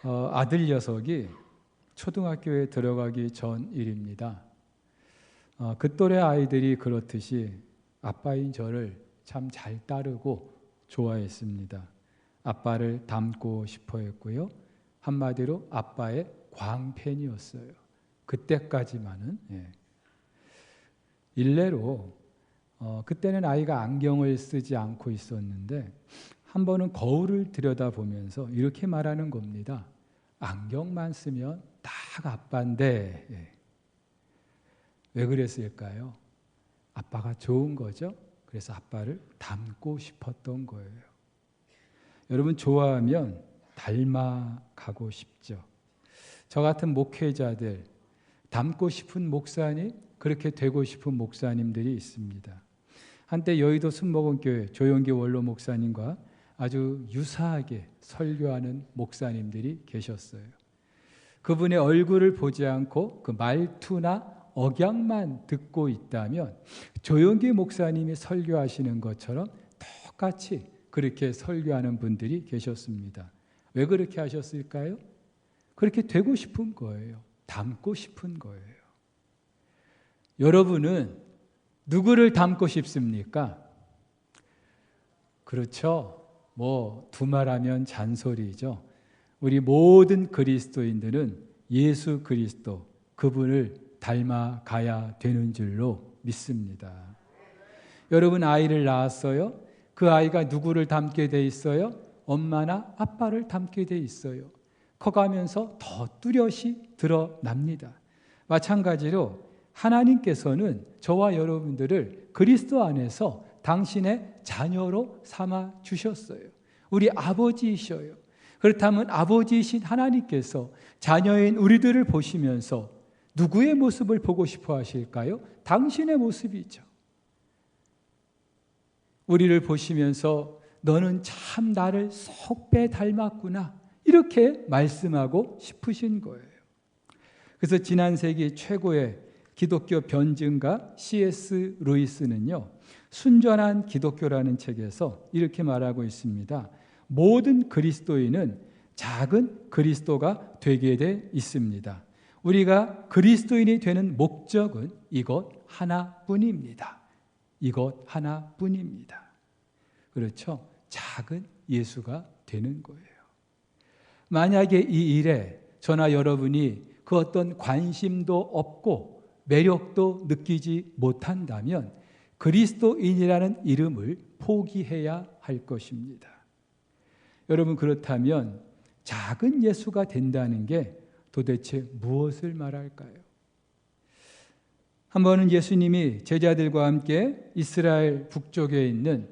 아들 녀석이 초등학교에 들어가기 전 일입니다. 그 또래 아이들이 그렇듯이 아빠인 저를 참 잘 따르고 좋아했습니다. 아빠를 닮고 싶어 했고요. 한마디로 아빠의 광팬이었어요. 그때까지만은. 일례로 그때는 아이가 안경을 쓰지 않고 있었는데 한 번은 거울을 들여다보면서 이렇게 말하는 겁니다. 안경만 쓰면 딱 아빠인데. 왜 그랬을까요? 아빠가 좋은 거죠. 그래서 아빠를 닮고 싶었던 거예요. 여러분, 좋아하면 닮아가고 싶죠. 저 같은 목회자들, 닮고 싶은 목사님, 그렇게 되고 싶은 목사님들이 있습니다. 한때 여의도 순복음교회 조영기 원로 목사님과 아주 유사하게 설교하는 목사님들이 계셨어요. 그분의 얼굴을 보지 않고 그 말투나 억양만 듣고 있다면 조영기 목사님이 설교하시는 것처럼 똑같이 그렇게 설교하는 분들이 계셨습니다. 왜 그렇게 하셨을까요? 그렇게 되고 싶은 거예요. 닮고 싶은 거예요. 여러분은 누구를 닮고 싶습니까? 그렇죠. 두말하면 잔소리죠. 우리 모든 그리스도인들은 예수 그리스도, 그분을 닮아가야 되는 줄로 믿습니다. 여러분, 아이를 낳았어요? 그 아이가 누구를 닮게 돼 있어요? 엄마나 아빠를 닮게 돼 있어요. 커가면서 더 뚜렷이 드러납니다. 마찬가지로 하나님께서는 저와 여러분들을 그리스도 안에서 당신의 자녀로 삼아 주셨어요. 우리 아버지이셔요. 그렇다면 아버지이신 하나님께서 자녀인 우리들을 보시면서 누구의 모습을 보고 싶어 하실까요? 당신의 모습이죠. 우리를 보시면서 너는 참 나를 쏙 빼 닮았구나, 이렇게 말씀하고 싶으신 거예요. 그래서 지난 세기 최고의 기독교 변증가 C.S. 루이스는요, 순전한 기독교라는 책에서 이렇게 말하고 있습니다. 모든 그리스도인은 작은 그리스도가 되게 돼 있습니다. 우리가 그리스도인이 되는 목적은 이것 하나뿐입니다. 이것 하나뿐입니다. 그렇죠? 작은 예수가 되는 거예요. 만약에 이 일에 저나 여러분이 그 어떤 관심도 없고 매력도 느끼지 못한다면 그리스도인이라는 이름을 포기해야 할 것입니다. 여러분, 그렇다면 작은 예수가 된다는 게 도대체 무엇을 말할까요? 한 번은 예수님이 제자들과 함께 이스라엘 북쪽에 있는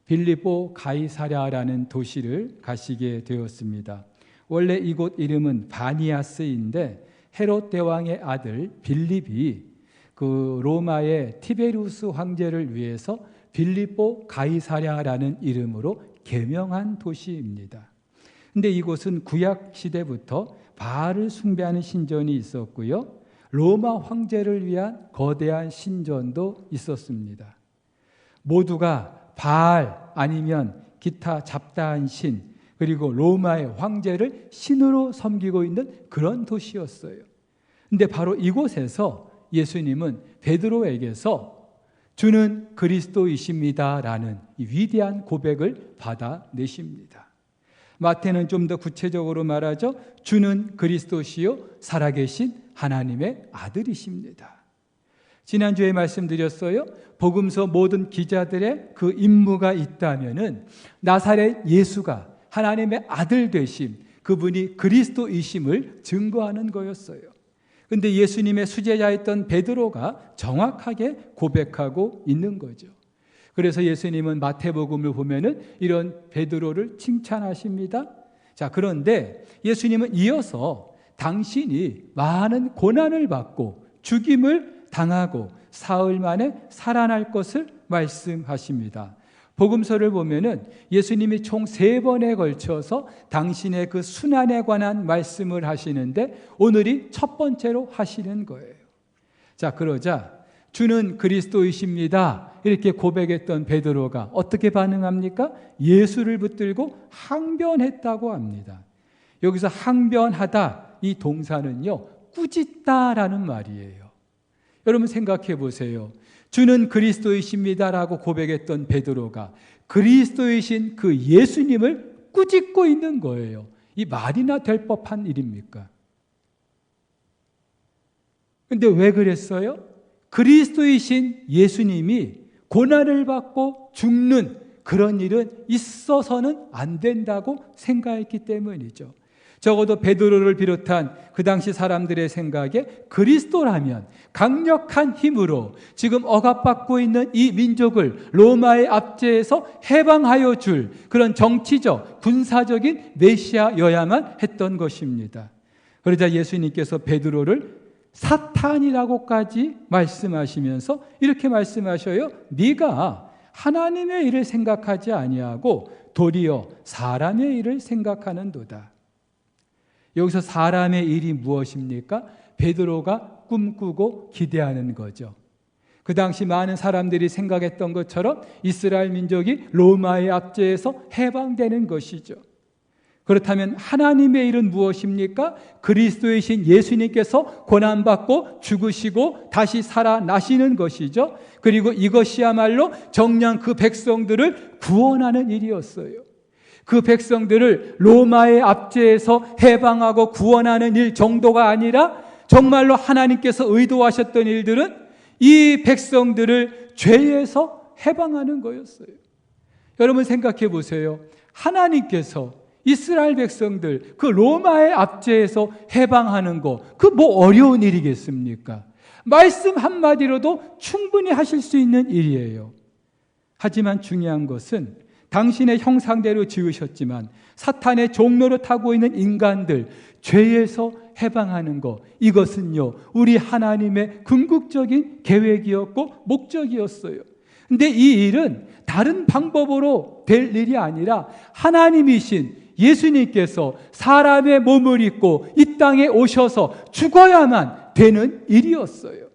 빌립보 가이사랴라는 도시를 가시게 되었습니다. 원래 이곳 이름은 바니아스인데 헤롯 대왕의 아들 빌립이 그 로마의 티베리우스 황제를 위해서 빌립보 가이사랴라는 이름으로 개명한 도시입니다. 근데 이곳은 구약 시대부터 바알을 숭배하는 신전이 있었고요. 로마 황제를 위한 거대한 신전도 있었습니다. 모두가 바알 아니면 기타 잡다한 신, 그리고 로마의 황제를 신으로 섬기고 있는 그런 도시였어요. 근데 바로 이곳에서 예수님은 베드로에게서 주는 그리스도이십니다라는 이 위대한 고백을 받아내십니다. 마태는 좀 더 구체적으로 말하죠. 주는 그리스도시요 살아계신 하나님의 아들이십니다. 지난주에 말씀드렸어요. 복음서 모든 기자들의 그 임무가 있다면은 나사렛 예수가 하나님의 아들 되심, 그분이 그리스도이심을 증거하는 거였어요. 그런데 예수님의 수제자였던 베드로가 정확하게 고백하고 있는 거죠. 그래서 예수님은 마태복음을 보면은 이런 베드로를 칭찬하십니다. 자, 그런데 예수님은 이어서 당신이 많은 고난을 받고 죽임을 당하고 사흘 만에 살아날 것을 말씀하십니다. 복음서를 보면은 예수님이 총 3번에 걸쳐서 당신의 그 순환에 관한 말씀을 하시는데 오늘이 첫 번째로 하시는 거예요. 자, 그러자 주는 그리스도이십니다 이렇게 고백했던 베드로가 어떻게 반응합니까? 예수를 붙들고 항변했다고 합니다. 여기서 항변하다 이 동사는요, 꾸짖다라는 말이에요. 여러분 생각해 보세요. 주는 그리스도이십니다라고 고백했던 베드로가 그리스도이신 그 예수님을 꾸짖고 있는 거예요. 이 말이나 될 법한 일입니까? 근데 왜 그랬어요? 그리스도이신 예수님이 고난을 받고 죽는 그런 일은 있어서는 안 된다고 생각했기 때문이죠. 적어도 베드로를 비롯한 그 당시 사람들의 생각에 그리스도라면 강력한 힘으로 지금 억압받고 있는 이 민족을 로마의 압제에서 해방하여 줄 그런 정치적, 군사적인 메시아여야만 했던 것입니다. 그러자 예수님께서 베드로를 사탄이라고까지 말씀하시면서 이렇게 말씀하셔요. 네가 하나님의 일을 생각하지 아니하고 도리어 사람의 일을 생각하는도다. 여기서 사람의 일이 무엇입니까? 베드로가 꿈꾸고 기대하는 거죠. 그 당시 많은 사람들이 생각했던 것처럼 이스라엘 민족이 로마의 압제에서 해방되는 것이죠. 그렇다면 하나님의 일은 무엇입니까? 그리스도이신 예수님께서 고난받고 죽으시고 다시 살아나시는 것이죠. 그리고 이것이야말로 정녕 그 백성들을 구원하는 일이었어요. 그 백성들을 로마의 압제에서 해방하고 구원하는 일 정도가 아니라 정말로 하나님께서 의도하셨던 일들은 이 백성들을 죄에서 해방하는 거였어요. 여러분 생각해 보세요. 하나님께서 이스라엘 백성들 그 로마의 압제에서 해방하는 거, 그 뭐 어려운 일이겠습니까? 말씀 한마디로도 충분히 하실 수 있는 일이에요. 하지만 중요한 것은 당신의 형상대로 지으셨지만 사탄의 종로로 타고 있는 인간들 죄에서 해방하는 것, 이것은요 우리 하나님의 궁극적인 계획이었고 목적이었어요. 근데 이 일은 다른 방법으로 될 일이 아니라 하나님이신 예수님께서 사람의 몸을 입고 이 땅에 오셔서 죽어야만 되는 일이었어요.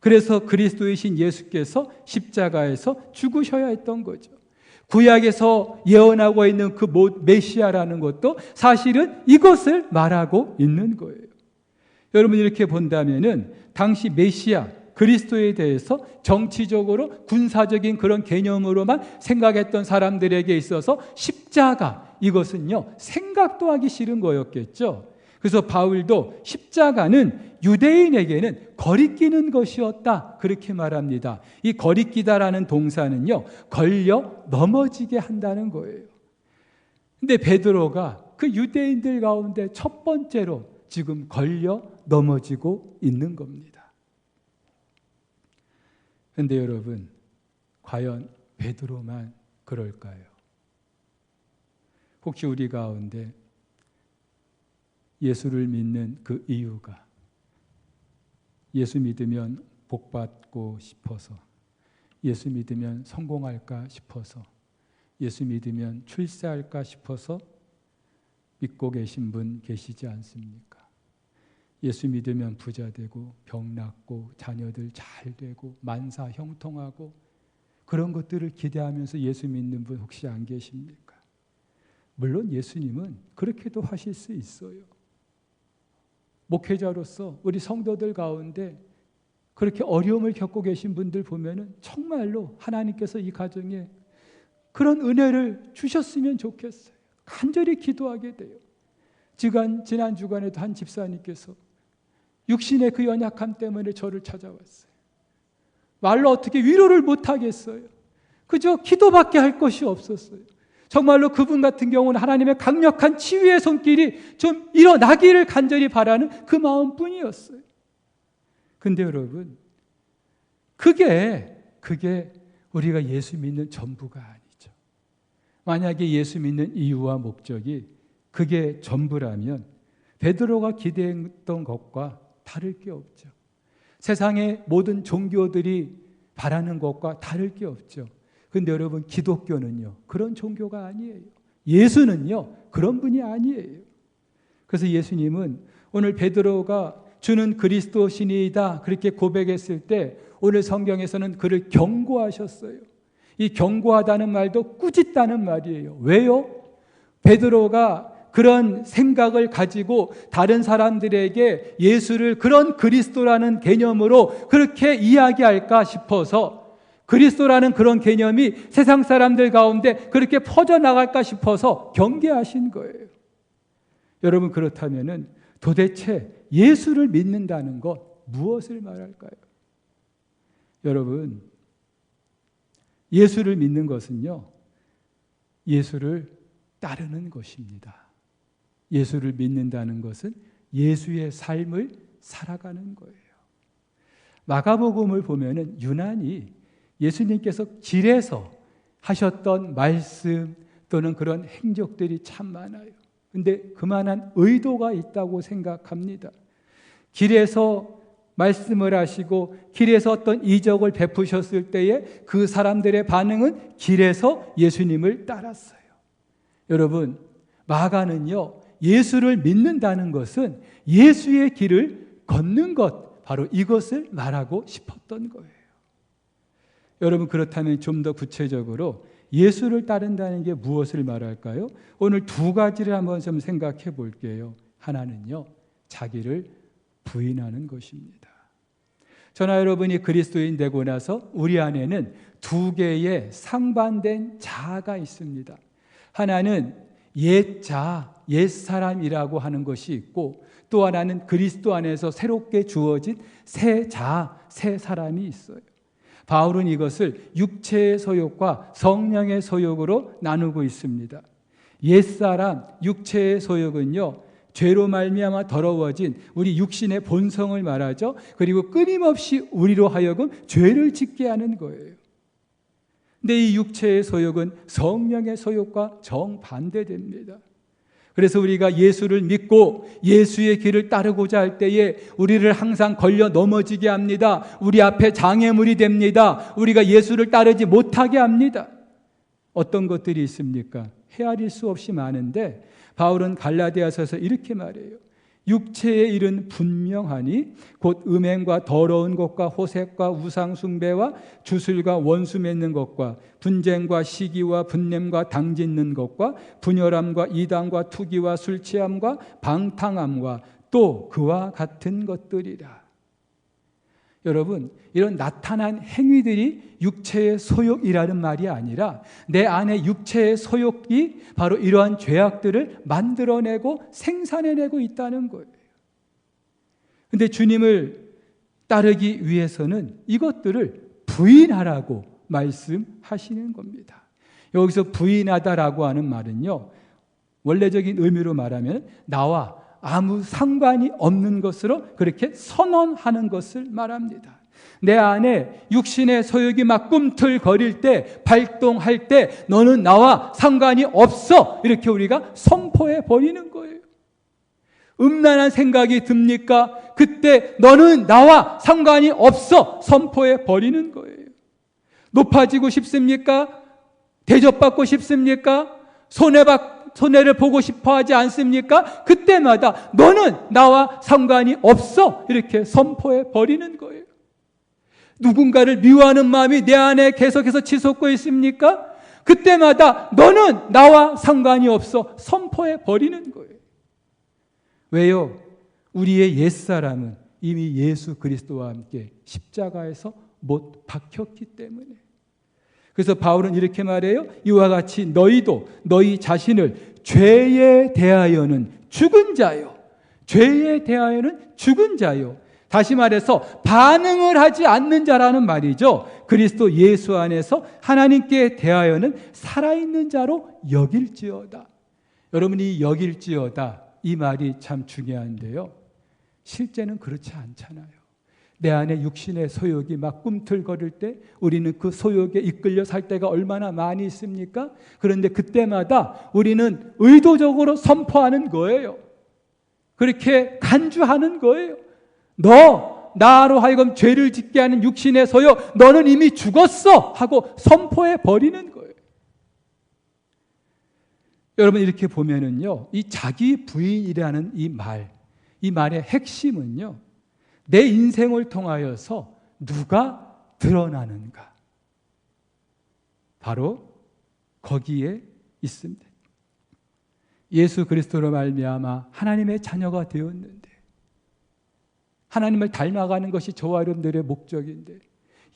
그래서 그리스도이신 예수께서 십자가에서 죽으셔야 했던 거죠. 구약에서 예언하고 있는 그 메시아라는 것도 사실은 이것을 말하고 있는 거예요. 여러분 이렇게 본다면은 당시 메시아 그리스도에 대해서 정치적으로 군사적인 그런 개념으로만 생각했던 사람들에게 있어서 십자가, 이것은요 생각도 하기 싫은 거였겠죠. 그래서 바울도 십자가는 유대인에게는 거리끼는 것이었다 그렇게 말합니다. 이 거리끼다라는 동사는요 걸려 넘어지게 한다는 거예요. 근데 베드로가 그 유대인들 가운데 첫 번째로 지금 걸려 넘어지고 있는 겁니다. 그런데 여러분, 과연 베드로만 그럴까요? 혹시 우리 가운데 예수를 믿는 그 이유가 예수 믿으면 복받고 싶어서, 예수 믿으면 성공할까 싶어서, 예수 믿으면 출세할까 싶어서 믿고 계신 분 계시지 않습니까? 예수 믿으면 부자 되고 병 낫고 자녀들 잘 되고 만사 형통하고 그런 것들을 기대하면서 예수 믿는 분 혹시 안 계십니까? 물론 예수님은 그렇게도 하실 수 있어요. 목회자로서 우리 성도들 가운데 그렇게 어려움을 겪고 계신 분들 보면은 정말로 하나님께서 이 가정에 그런 은혜를 주셨으면 좋겠어요. 간절히 기도하게 돼요. 지난 주간에도 한 집사님께서 육신의 그 연약함 때문에 저를 찾아왔어요. 말로 어떻게 위로를 못 하겠어요. 그저 기도밖에 할 것이 없었어요. 정말로 그분 같은 경우는 하나님의 강력한 치유의 손길이 좀 일어나기를 간절히 바라는 그 마음뿐이었어요. 근데 여러분, 그게 우리가 예수 믿는 전부가 아니죠. 만약에 예수 믿는 이유와 목적이 그게 전부라면 베드로가 기대했던 것과 다를 게 없죠. 세상의 모든 종교들이 바라는 것과 다를 게 없죠. 근데 여러분, 기독교는요 그런 종교가 아니에요. 예수는요 그런 분이 아니에요. 그래서 예수님은 오늘 베드로가 주는 그리스도시니이다 그렇게 고백했을 때 오늘 성경에서는 그를 경고하셨어요. 이 경고하다는 말도 꾸짖다는 말이에요. 왜요? 베드로가 그런 생각을 가지고 다른 사람들에게 예수를 그런 그리스도라는 개념으로 그렇게 이야기할까 싶어서, 그리스도라는 그런 개념이 세상 사람들 가운데 그렇게 퍼져나갈까 싶어서 경계하신 거예요. 여러분, 그렇다면 도대체 예수를 믿는다는 것 무엇을 말할까요? 여러분, 예수를 믿는 것은요, 예수를 따르는 것입니다. 예수를 믿는다는 것은 예수의 삶을 살아가는 거예요. 마가복음을 보면은 유난히 예수님께서 길에서 하셨던 말씀 또는 그런 행적들이 참 많아요. 근데 그만한 의도가 있다고 생각합니다. 길에서 말씀을 하시고 길에서 어떤 이적을 베푸셨을 때에 그 사람들의 반응은 길에서 예수님을 따랐어요. 여러분, 마가는요, 예수를 믿는다는 것은 예수의 길을 걷는 것, 바로 이것을 말하고 싶었던 거예요. 여러분, 그렇다면 좀 더 구체적으로 예수를 따른다는 게 무엇을 말할까요? 오늘 두 가지를 한번 좀 생각해 볼게요. 하나는요, 자기를 부인하는 것입니다. 저나 여러분이 그리스도인 되고 나서 우리 안에는 두 개의 상반된 자아가 있습니다. 하나는 옛 자아, 옛 사람이라고 하는 것이 있고, 또 하나는 그리스도 안에서 새롭게 주어진 새 자아, 새 사람이 있어요. 바울은 이것을 육체의 소욕과 성령의 소욕으로 나누고 있습니다. 옛사람, 육체의 소욕은요, 죄로 말미암아 더러워진 우리 육신의 본성을 말하죠. 그리고 끊임없이 우리로 하여금 죄를 짓게 하는 거예요. 근데 이 육체의 소욕은 성령의 소욕과 정반대됩니다. 그래서 우리가 예수를 믿고 예수의 길을 따르고자 할 때에 우리를 항상 걸려 넘어지게 합니다. 우리 앞에 장애물이 됩니다. 우리가 예수를 따르지 못하게 합니다. 어떤 것들이 있습니까? 헤아릴 수 없이 많은데 바울은 갈라디아서에서 이렇게 말해요. 육체의 일은 분명하니 곧 음행과 더러운 것과 호색과 우상 숭배와 주술과 원수 맺는 것과 분쟁과 시기와 분냄과 당짓는 것과 분열함과 이단과 투기와 술 취함과 방탕함과 또 그와 같은 것들이라. 여러분, 이런 나타난 행위들이 육체의 소욕이라는 말이 아니라 내 안에 육체의 소욕이 바로 이러한 죄악들을 만들어내고 생산해내고 있다는 거예요. 그런데 주님을 따르기 위해서는 이것들을 부인하라고 말씀하시는 겁니다. 여기서 부인하다라고 하는 말은요, 원래적인 의미로 말하면 나와 아무 상관이 없는 것으로 그렇게 선언하는 것을 말합니다. 내 안에 육신의 소욕이 막 꿈틀거릴 때, 발동할 때 너는 나와 상관이 없어, 이렇게 우리가 선포해 버리는 거예요. 음란한 생각이 듭니까? 그때 너는 나와 상관이 없어, 선포해 버리는 거예요. 높아지고 싶습니까? 대접받고 싶습니까? 손해를 보고 싶어 하지 않습니까? 그때마다 너는 나와 상관이 없어, 이렇게 선포해 버리는 거예요. 누군가를 미워하는 마음이 내 안에 계속해서 치솟고 있습니까? 그때마다 너는 나와 상관이 없어, 선포해 버리는 거예요. 왜요? 우리의 옛사람은 이미 예수 그리스도와 함께 십자가에서 못 박혔기 때문에. 그래서 바울은 이렇게 말해요. 이와 같이 너희도 너희 자신을 죄에 대하여는 죽은 자요. 죄에 대하여는 죽은 자요. 다시 말해서 반응을 하지 않는 자라는 말이죠. 그리스도 예수 안에서 하나님께 대하여는 살아있는 자로 여길지어다. 여러분이 여길지어다, 이 말이 참 중요한데요. 실제는 그렇지 않잖아요. 내 안에 육신의 소욕이 막 꿈틀거릴 때 우리는 그 소욕에 이끌려 살 때가 얼마나 많이 있습니까? 그런데 그때마다 우리는 의도적으로 선포하는 거예요. 그렇게 간주하는 거예요. 너 나로 하여금 죄를 짓게 하는 육신의 소욕, 너는 이미 죽었어 하고 선포해 버리는 거예요. 여러분, 이렇게 보면은요, 이 자기 부인이라는 이 말의 핵심은요, 내 인생을 통하여서 누가 드러나는가, 바로 거기에 있습니다. 예수 그리스도로 말미암아 하나님의 자녀가 되었는데, 하나님을 닮아가는 것이 저와 여러분들의 목적인데,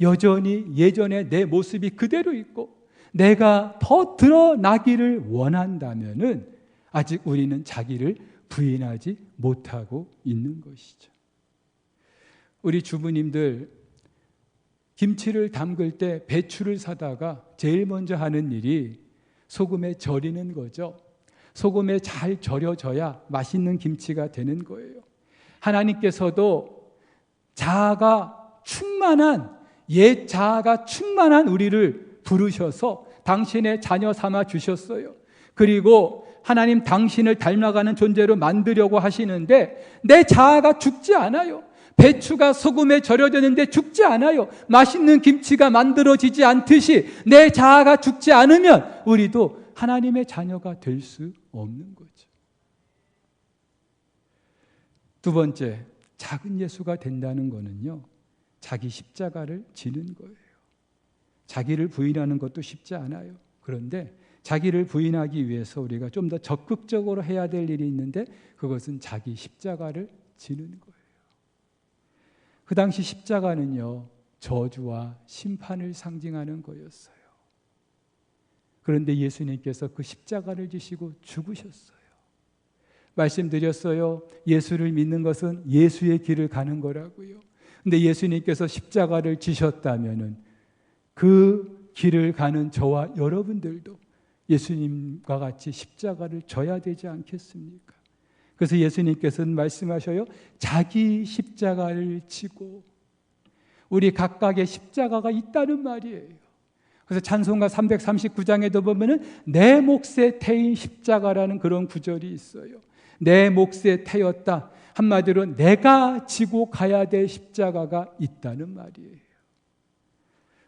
여전히 예전에 내 모습이 그대로 있고 내가 더 드러나기를 원한다면은 아직 우리는 자기를 부인하지 못하고 있는 것이죠. 우리 주부님들 김치를 담글 때 배추를 사다가 제일 먼저 하는 일이 소금에 절이는 거죠. 소금에 잘 절여져야 맛있는 김치가 되는 거예요. 하나님께서도 자아가 충만한, 옛 자아가 충만한 우리를 부르셔서 당신의 자녀 삼아 주셨어요. 그리고 하나님 당신을 닮아가는 존재로 만들려고 하시는데 내 자아가 죽지 않아요. 배추가 소금에 절여졌는데 죽지 않아요. 맛있는 김치가 만들어지지 않듯이 내 자아가 죽지 않으면 우리도 하나님의 자녀가 될 수 없는 거죠. 두 번째, 작은 예수가 된다는 거는요, 자기 십자가를 지는 거예요. 자기를 부인하는 것도 쉽지 않아요. 그런데 자기를 부인하기 위해서 우리가 좀 더 적극적으로 해야 될 일이 있는데 그것은 자기 십자가를 지는 거예요. 그 당시 십자가는요, 저주와 심판을 상징하는 거였어요. 그런데 예수님께서 그 십자가를 지시고 죽으셨어요. 말씀드렸어요. 예수를 믿는 것은 예수의 길을 가는 거라고요. 근데 예수님께서 십자가를 지셨다면은 그 길을 가는 저와 여러분들도 예수님과 같이 십자가를 져야 되지 않겠습니까? 그래서 예수님께서는 말씀하셔요. 자기 십자가를 지고, 우리 각각의 십자가가 있다는 말이에요. 그래서 찬송가 339장에도 보면은 내 몫에 태인 십자가라는 그런 구절이 있어요. 내 몫에 태였다. 한마디로 내가 지고 가야 될 십자가가 있다는 말이에요.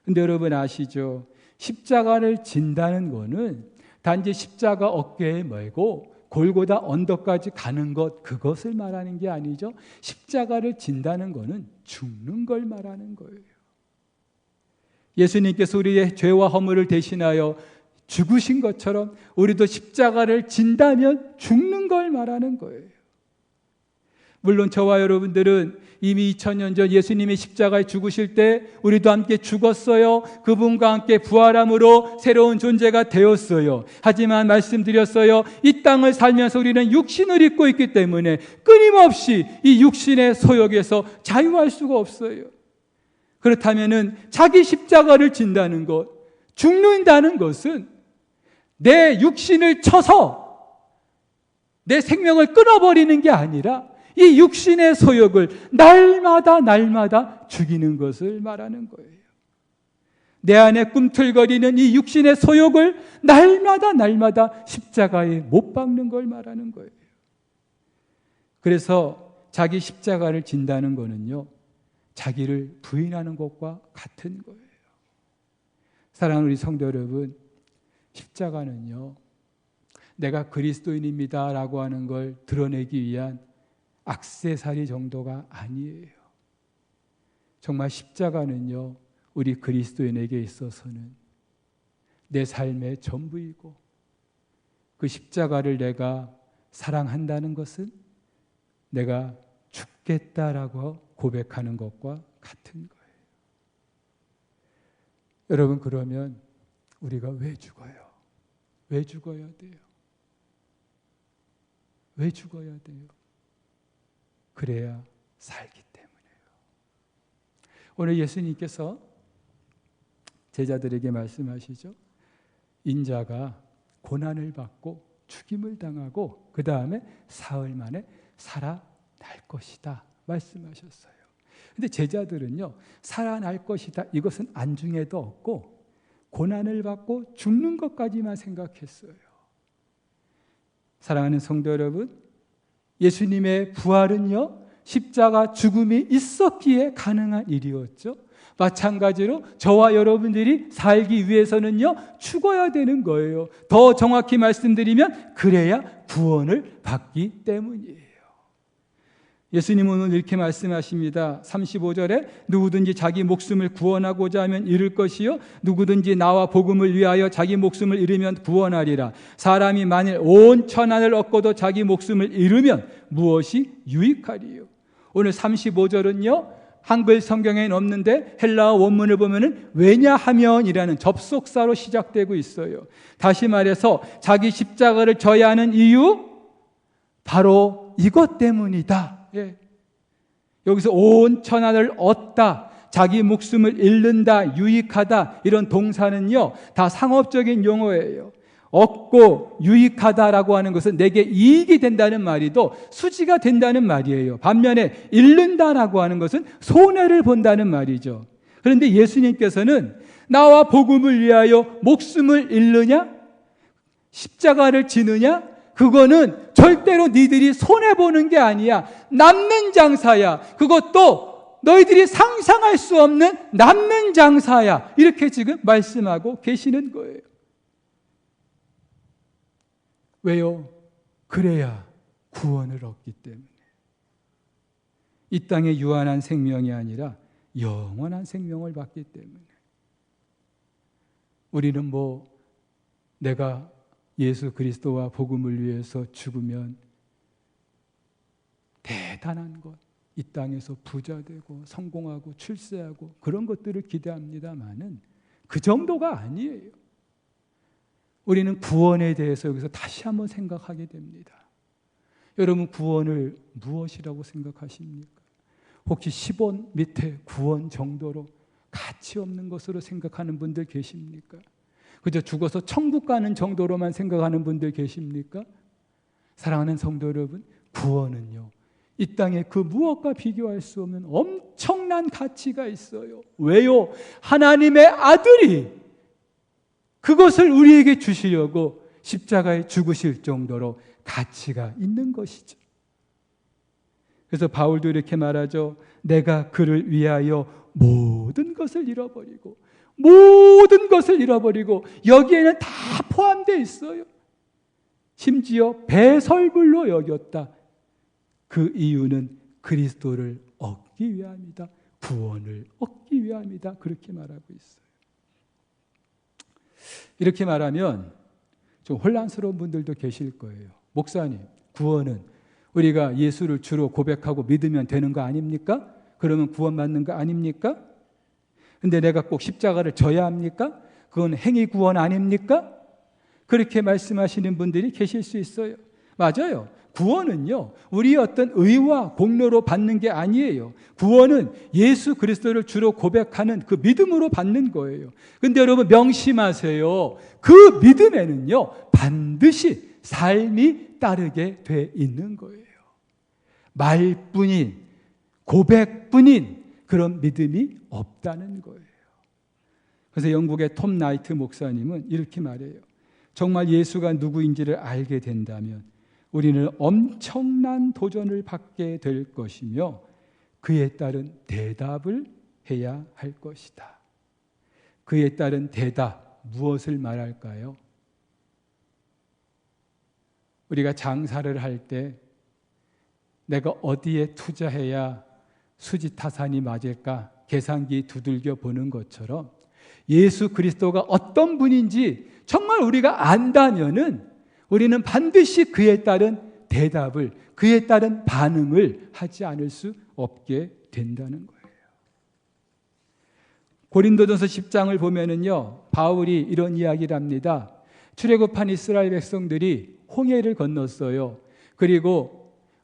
근데 여러분 아시죠? 십자가를 진다는 거는 단지 십자가 어깨에 메고 골고다 언덕까지 가는 것, 그것을 말하는 게 아니죠. 십자가를 진다는 거는 죽는 걸 말하는 거예요. 예수님께서 우리의 죄와 허물을 대신하여 죽으신 것처럼 우리도 십자가를 진다면 죽는 걸 말하는 거예요. 물론 저와 여러분들은 이미 2000년 전 예수님이 십자가에 죽으실 때 우리도 함께 죽었어요. 그분과 함께 부활함으로 새로운 존재가 되었어요. 하지만 말씀드렸어요. 이 땅을 살면서 우리는 육신을 입고 있기 때문에 끊임없이 이 육신의 소욕에서 자유할 수가 없어요. 그렇다면은 자기 십자가를 진다는 것, 죽는다는 것은 내 육신을 쳐서 내 생명을 끊어버리는 게 아니라 이 육신의 소욕을 날마다 죽이는 것을 말하는 거예요. 내 안에 꿈틀거리는 이 육신의 소욕을 날마다 십자가에 못 박는 걸 말하는 거예요. 그래서 자기 십자가를 진다는 거는요, 자기를 부인하는 것과 같은 거예요. 사랑하는 우리 성도 여러분, 십자가는요, 내가 그리스도인입니다 라고 하는 걸 드러내기 위한 액세서리 정도가 아니에요. 정말 십자가는요, 우리 그리스도인에게 있어서는 내 삶의 전부이고, 그 십자가를 내가 사랑한다는 것은 내가 죽겠다라고 고백하는 것과 같은 거예요. 여러분, 그러면 우리가 왜 죽어요? 왜 죽어야 돼요? 왜 죽어야 돼요? 그래야 살기 때문이에요. 오늘 예수님께서 제자들에게 말씀하시죠. 인자가 고난을 받고 죽임을 당하고 그 다음에 사흘 만에 살아날 것이다 말씀하셨어요. 근데 제자들은요, 살아날 것이다 이것은 안중에도 없고 고난을 받고 죽는 것까지만 생각했어요. 사랑하는 성도 여러분, 예수님의 부활은요, 십자가 죽음이 있었기에 가능한 일이었죠. 마찬가지로 저와 여러분들이 살기 위해서는요, 죽어야 되는 거예요. 더 정확히 말씀드리면 그래야 구원을 받기 때문이에요. 예수님은 오늘 이렇게 말씀하십니다. 35절에 누구든지 자기 목숨을 구원하고자 하면 잃을 것이요 누구든지 나와 복음을 위하여 자기 목숨을 잃으면 구원하리라. 사람이 만일 온 천하를 얻고도 자기 목숨을 잃으면 무엇이 유익하리요. 오늘 35절은요 한글 성경에는 없는데 헬라어 원문을 보면은 왜냐하면이라는 접속사로 시작되고 있어요. 다시 말해서 자기 십자가를 져야 하는 이유 바로 이것 때문이다. 예. 여기서 온 천하를 얻다, 자기 목숨을 잃는다, 유익하다 이런 동사는요 다 상업적인 용어예요. 얻고 유익하다라고 하는 것은 내게 이익이 된다는 말이도 수지가 된다는 말이에요. 반면에 잃는다라고 하는 것은 손해를 본다는 말이죠. 그런데 예수님께서는 나와 복음을 위하여 목숨을 잃느냐? 십자가를 지느냐? 그거는 절대로 니들이 손해보는 게 아니야. 남는 장사야. 그것도 너희들이 상상할 수 없는 남는 장사야. 이렇게 지금 말씀하고 계시는 거예요. 왜요? 그래야 구원을 얻기 때문에. 이 땅의 유한한 생명이 아니라 영원한 생명을 받기 때문에. 우리는 내가 예수 그리스도와 복음을 위해서 죽으면 대단한 것, 이 땅에서 부자 되고 성공하고 출세하고 그런 것들을 기대합니다마는 그 정도가 아니에요. 우리는 구원에 대해서 여기서 다시 한번 생각하게 됩니다. 여러분 구원을 무엇이라고 생각하십니까? 혹시 10원 밑에 구원 정도로 가치 없는 것으로 생각하는 분들 계십니까? 그저 죽어서 천국 가는 정도로만 생각하는 분들 계십니까? 사랑하는 성도 여러분, 구원은요 이 땅에 그 무엇과 비교할 수 없는 엄청난 가치가 있어요. 왜요? 하나님의 아들이 그것을 우리에게 주시려고 십자가에 죽으실 정도로 가치가 있는 것이죠. 그래서 바울도 이렇게 말하죠. 내가 그를 위하여 모든 것을 잃어버리고 여기에는 다 포함되어 있어요. 심지어 배설물로 여겼다. 그 이유는 그리스도를 얻기 위함이다. 구원을 얻기 위함이다. 그렇게 말하고 있어요. 이렇게 말하면 좀 혼란스러운 분들도 계실 거예요. 목사님, 구원은 우리가 예수를 주로 고백하고 믿으면 되는 거 아닙니까? 그러면 구원받는 거 아닙니까? 근데 내가 꼭 십자가를 져야 합니까? 그건 행위 구원 아닙니까? 그렇게 말씀하시는 분들이 계실 수 있어요. 맞아요. 구원은요, 우리의 어떤 의와 공로로 받는 게 아니에요. 구원은 예수 그리스도를 주로 고백하는 그 믿음으로 받는 거예요. 근데 여러분 명심하세요. 그 믿음에는요, 반드시 삶이 따르게 돼 있는 거예요. 말뿐인, 고백뿐인 그런 믿음이 없다는 거예요. 그래서 영국의 톰 나이트 목사님은 이렇게 말해요. 정말 예수가 누구인지를 알게 된다면 우리는 엄청난 도전을 받게 될 것이며 그에 따른 대답을 해야 할 것이다. 그에 따른 대답, 무엇을 말할까요? 우리가 장사를 할 때 내가 어디에 투자해야 수지타산이 맞을까 계산기 두들겨 보는 것처럼 예수 그리스도가 어떤 분인지 정말 우리가 안다면은 우리는 반드시 그에 따른 대답을, 그에 따른 반응을 하지 않을 수 없게 된다는 거예요. 고린도전서 10장을 보면은요, 바울이 이런 이야기를 합니다. 출애굽한 이스라엘 백성들이 홍해를 건넜어요. 그리고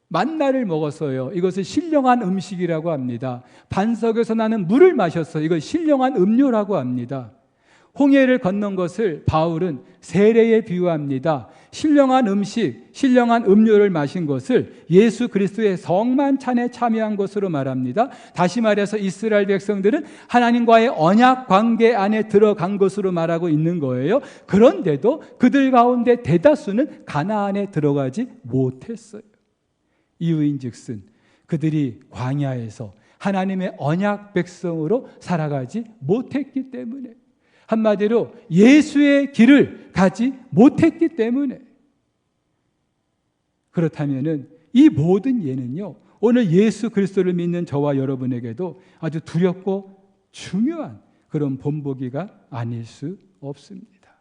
만나를 먹었어요. 이것을 신령한 음식이라고 합니다. 반석에서 나는 물을 마셨어요. 이걸 신령한 음료라고 합니다. 홍해를 건넌 것을 바울은 세례에 비유합니다. 신령한 음식, 신령한 음료를 마신 것을 예수 그리스도의 성만찬에 참여한 것으로 말합니다. 다시 말해서 이스라엘 백성들은 하나님과의 언약 관계 안에 들어간 것으로 말하고 있는 거예요. 그런데도 그들 가운데 대다수는 가나안에 들어가지 못했어요. 이유인즉슨 그들이 광야에서 하나님의 언약 백성으로 살아가지 못했기 때문에, 한마디로 예수의 길을 가지 못했기 때문에. 그렇다면은 이 모든 예는요, 오늘 예수 그리스도를 믿는 저와 여러분에게도 아주 두렵고 중요한 그런 본보기가 아닐 수 없습니다.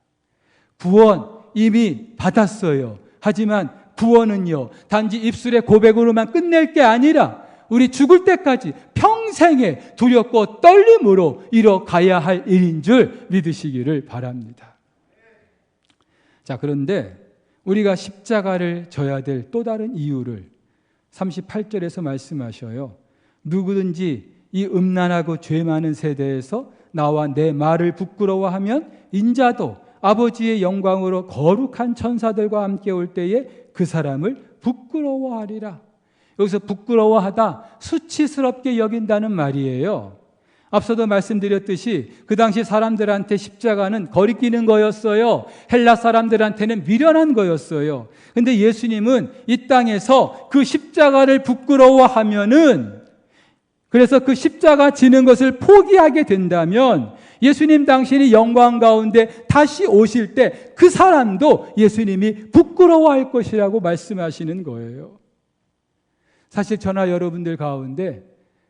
구원 이미 받았어요. 하지만 구원은요, 단지 입술의 고백으로만 끝낼 게 아니라 우리 죽을 때까지 평생의 두렵고 떨림으로 이뤄가야 할 일인 줄 믿으시기를 바랍니다. 자, 그런데 우리가 십자가를 져야 될 또 다른 이유를 38절에서 말씀하셔요. 누구든지 이 음란하고 죄 많은 세대에서 나와 내 말을 부끄러워하면 인자도 아버지의 영광으로 거룩한 천사들과 함께 올 때에 그 사람을 부끄러워하리라. 여기서 부끄러워하다, 수치스럽게 여긴다는 말이에요. 앞서도 말씀드렸듯이 그 당시 사람들한테 십자가는 거리끼는 거였어요. 헬라 사람들한테는 미련한 거였어요. 근데 예수님은 이 땅에서 그 십자가를 부끄러워하면은, 그래서 그 십자가 지는 것을 포기하게 된다면 예수님 당신이 영광 가운데 다시 오실 때 그 사람도 예수님이 부끄러워할 것이라고 말씀하시는 거예요. 사실 저나 여러분들 가운데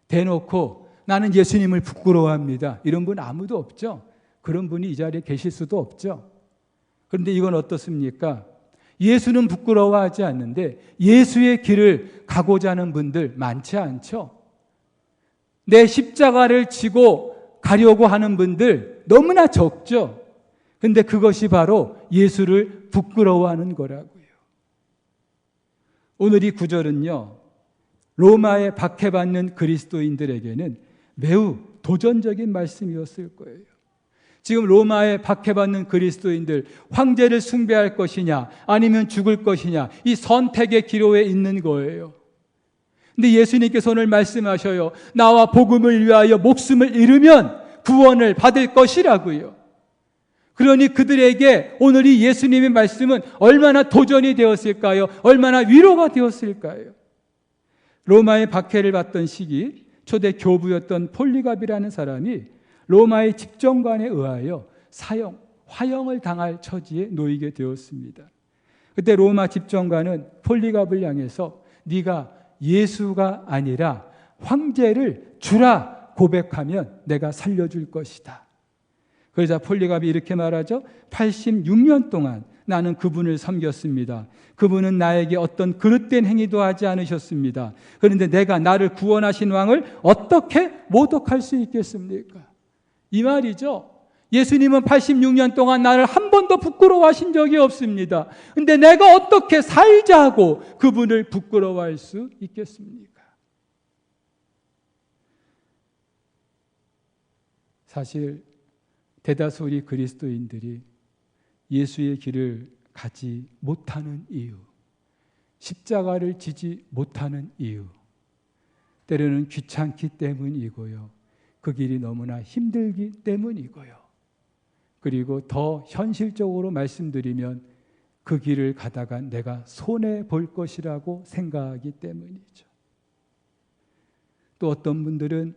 대놓고 나는 예수님을 부끄러워합니다, 이런 분 아무도 없죠. 그런 분이 이 자리에 계실 수도 없죠. 그런데 이건 어떻습니까? 예수는 부끄러워하지 않는데 예수의 길을 가고자 하는 분들 많지 않죠. 내 십자가를 지고 가려고 하는 분들 너무나 적죠. 근데 그것이 바로 예수를 부끄러워하는 거라고요. 오늘 이 구절은요, 로마에 박해받는 그리스도인들에게는 매우 도전적인 말씀이었을 거예요. 지금 로마에 박해받는 그리스도인들, 황제를 숭배할 것이냐 아니면 죽을 것이냐, 이 선택의 기로에 있는 거예요. 근데 예수님께서 오늘 말씀하셔요. 나와 복음을 위하여 목숨을 잃으면 구원을 받을 것이라고요. 그러니 그들에게 오늘 이 예수님의 말씀은 얼마나 도전이 되었을까요? 얼마나 위로가 되었을까요? 로마의 박해를 받던 시기 초대 교부였던 폴리갑이라는 사람이 로마의 집정관에 의하여 화형을 당할 처지에 놓이게 되었습니다. 그때 로마 집정관은 폴리갑을 향해서 네가 예수가 아니라 황제를 주라 고백하면 내가 살려줄 것이다. 그러자 폴리갑이 이렇게 말하죠. 86년 동안 나는 그분을 섬겼습니다. 그분은 나에게 어떤 그릇된 행위도 하지 않으셨습니다. 그런데 내가 나를 구원하신 왕을 어떻게 모독할 수 있겠습니까? 이 말이죠. 예수님은 86년 동안 나를 한 번도 부끄러워하신 적이 없습니다. 그런데 내가 어떻게 살자고 그분을 부끄러워할 수 있겠습니까? 사실 대다수 우리 그리스도인들이 예수의 길을 가지 못하는 이유, 십자가를 지지 못하는 이유, 때로는 귀찮기 때문이고요. 그 길이 너무나 힘들기 때문이고요. 그리고 더 현실적으로 말씀드리면 그 길을 가다가 내가 손해볼 것이라고 생각하기 때문이죠. 또 어떤 분들은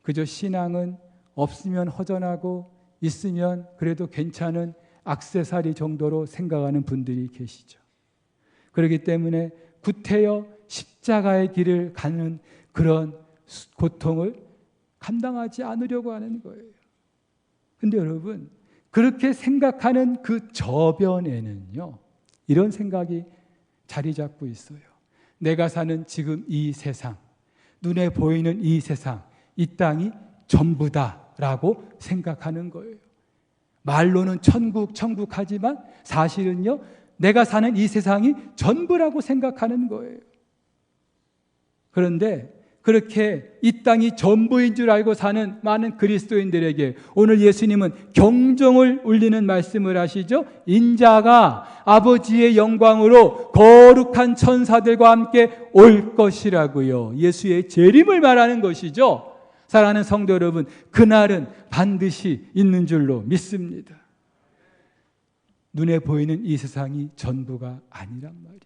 그저 신앙은 없으면 허전하고 있으면 그래도 괜찮은 액세서리 정도로 생각하는 분들이 계시죠. 그렇기 때문에 구태여 십자가의 길을 가는 그런 고통을 감당하지 않으려고 하는 거예요. 근데 여러분, 그렇게 생각하는 그 저변에는요, 이런 생각이 자리 잡고 있어요. 내가 사는 지금 이 세상, 눈에 보이는 이 세상, 이 땅이 전부다라고 생각하는 거예요. 말로는 천국 하지만 사실은요, 내가 사는 이 세상이 전부라고 생각하는 거예요. 그런데 그렇게 이 땅이 전부인 줄 알고 사는 많은 그리스도인들에게 오늘 예수님은 경종을 울리는 말씀을 하시죠. 인자가 아버지의 영광으로 거룩한 천사들과 함께 올 것이라고요. 예수의 재림을 말하는 것이죠. 사랑하는 성도 여러분, 그날은 반드시 있는 줄로 믿습니다. 눈에 보이는 이 세상이 전부가 아니란 말이에요.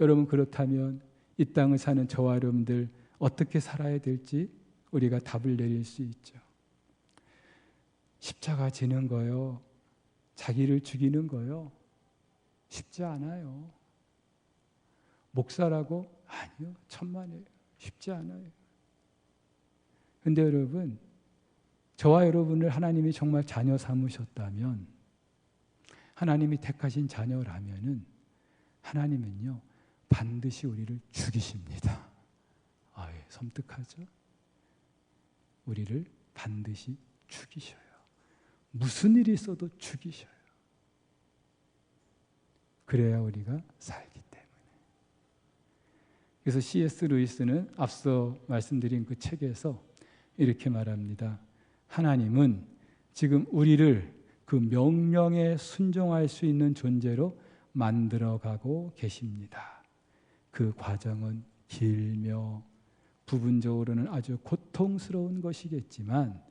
여러분, 그렇다면 이 땅을 사는 저와 여러분들 어떻게 살아야 될지 우리가 답을 내릴 수 있죠. 십자가 지는 거요, 자기를 죽이는 거요, 쉽지 않아요. 목사라고? 아니요. 천만에요. 쉽지 않아요. 근데 여러분, 저와 여러분을 하나님이 정말 자녀 삼으셨다면, 하나님이 택하신 자녀라면은 하나님은요 반드시 우리를 죽이십니다. 예, 섬뜩하죠? 우리를 반드시 죽이셔요. 무슨 일이 있어도 죽이셔요. 그래야 우리가 살기 때문에. 그래서 C.S. 루이스는 앞서 말씀드린 그 책에서 이렇게 말합니다. 하나님은 지금 우리를 그 명령에 순종할 수 있는 존재로 만들어가고 계십니다. 그 과정은 길며 부분적으로는 아주 고통스러운 것이겠지만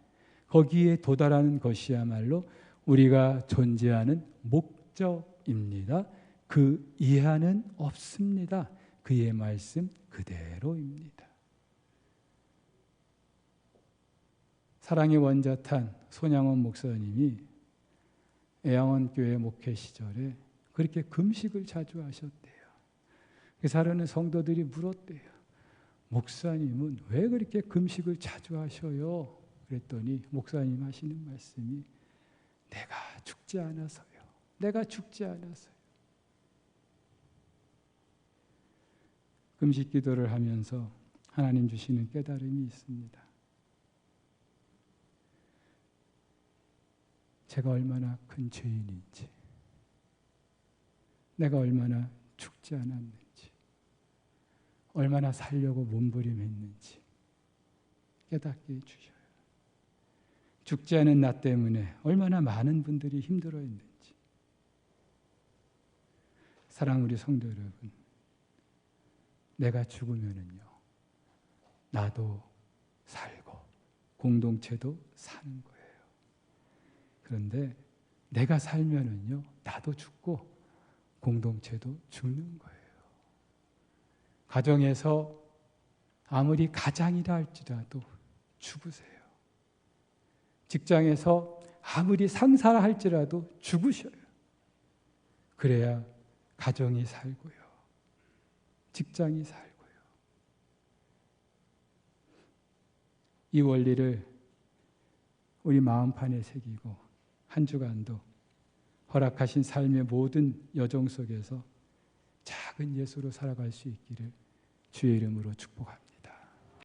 거기에 도달하는 것이야말로 우리가 존재하는 목적입니다. 그 이하는 없습니다. 그의 말씀 그대로입니다. 사랑의 원자탄 손양원 목사님이 애양원교회 목회 시절에 그렇게 금식을 자주 하셨대요. 그 사려는 성도들이 물었대요. 목사님은 왜 그렇게 금식을 자주 하셔요? 그랬더니 목사님 하시는 말씀이 내가 죽지 않아서요. 내가 죽지 않아서요. 금식 기도를 하면서 하나님 주시는 깨달음이 있습니다. 제가 얼마나 큰 죄인인지, 내가 얼마나 죽지 않았는지, 얼마나 살려고 몸부림했는지 깨닫게 해주셔요. 죽지 않은 나 때문에 얼마나 많은 분들이 힘들어했는지. 사랑 우리 성도 여러분, 내가 죽으면은요 나도 살고 공동체도 사는 거예요. 그런데 내가 살면은요 나도 죽고 공동체도 죽는 거예요. 가정에서 아무리 가장이라 할지라도 죽으세요. 직장에서 아무리 상사라 할지라도 죽으셔요. 그래야 가정이 살고요. 직장이 살고요. 이 원리를 우리 마음판에 새기고 한 주간도 허락하신 삶의 모든 여정 속에서 작은 예수로 살아갈 수 있기를 주의 이름으로 축복합니다.